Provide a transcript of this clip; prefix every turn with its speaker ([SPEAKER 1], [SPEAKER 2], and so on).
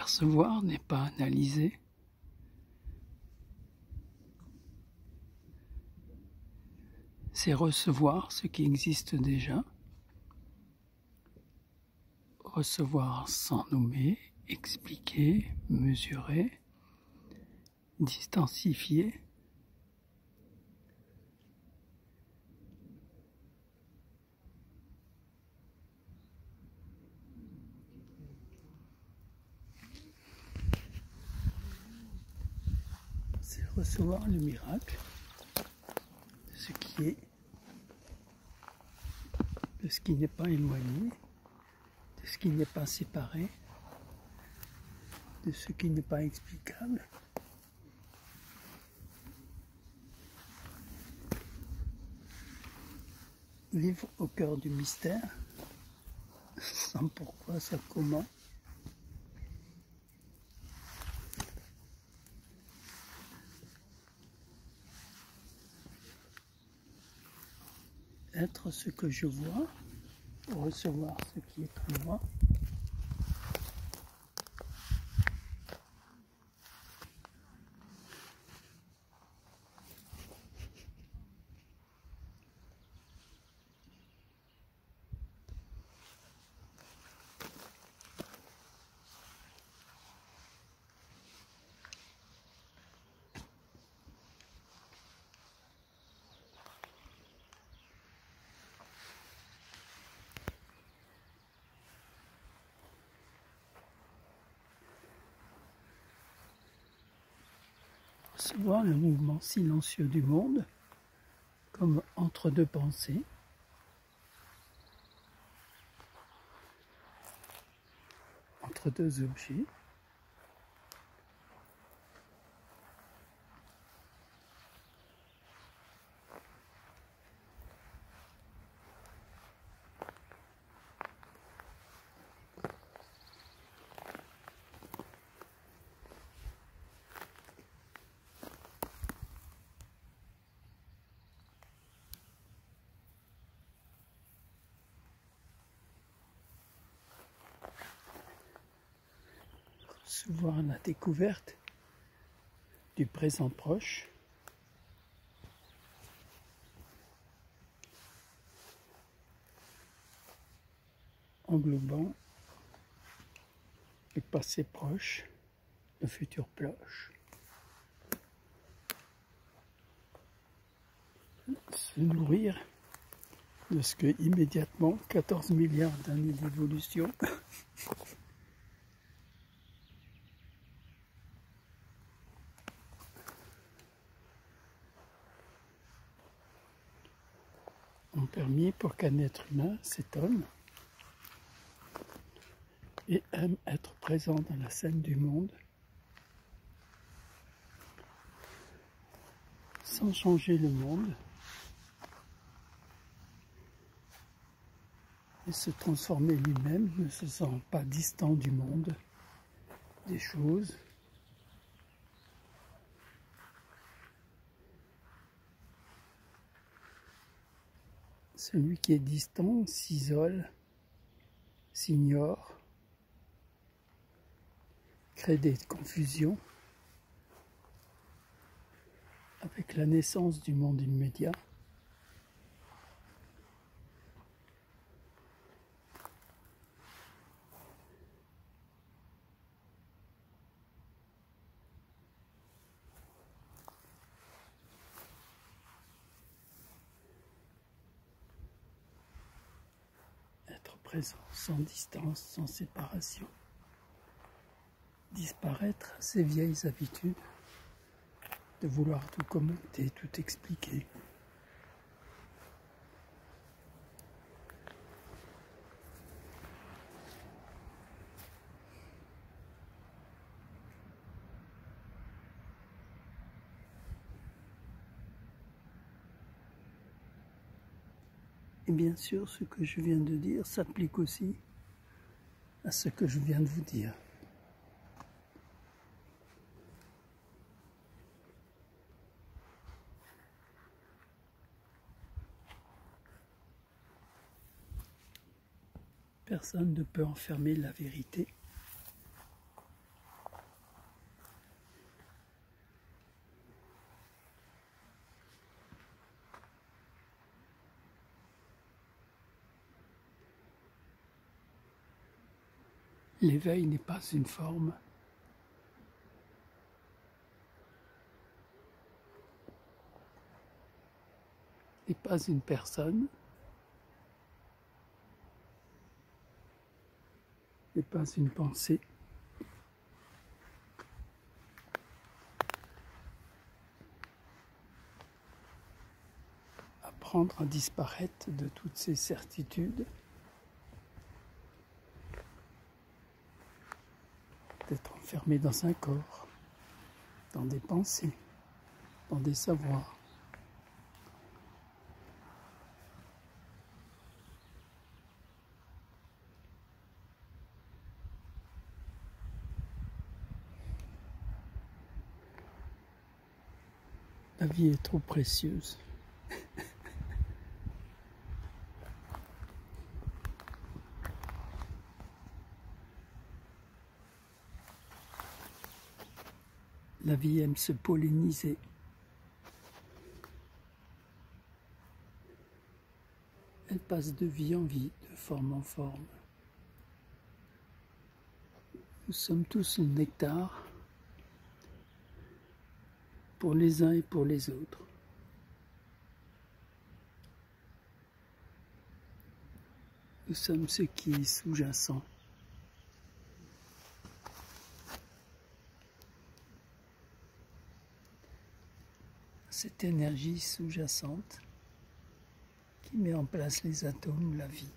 [SPEAKER 1] Percevoir n'est pas analyser. C'est recevoir ce qui existe déjà. Recevoir sans nommer, expliquer, mesurer, distancifier. C'est recevoir le miracle de ce qui est, de ce qui n'est pas éloigné, de ce qui n'est pas séparé, de ce qui n'est pas explicable. Vivre au cœur du mystère, sans pourquoi, sans comment. Être ce que je vois, recevoir ce qui est en moi. Recevoir le mouvement silencieux du monde comme entre deux pensées. Entre deux objets. Recevoir la découverte du présent proche. Englobant le passé proche, le futur proche. Se nourrir de ce que immédiatement 14 milliards d'années d'évolution ont permis pour qu'un être humain s'étonne et aime être présent dans la scène du monde sans changer le monde et se transformer lui-même, ne se sent pas distant du monde, des choses. Celui qui est distant s'isole, s'ignore, crée des confusions avec la naissance du monde immédiat. Être présent sans distance, sans séparation. Disparaître ces vieilles habitudes de vouloir tout commenter, tout expliquer. Et bien sûr, ce que je viens de dire s'applique aussi à ce que je viens de vous dire. Personne ne peut enfermer la vérité L'éveil n'est pas une forme. N'est pas une personne. N'est pas une pensée. Apprendre à disparaître de toutes ces certitudes, d'être enfermé dans un corps, dans des pensées, dans des savoirs. La vie est trop précieuse. La vie aime se polliniser. Elle passe de vie en vie, de forme en forme. Nous sommes tous le nectar pour les uns et pour les autres. Nous sommes ce qui est sous-jacent. Cette énergie sous-jacente qui met en place les atomes, la vie.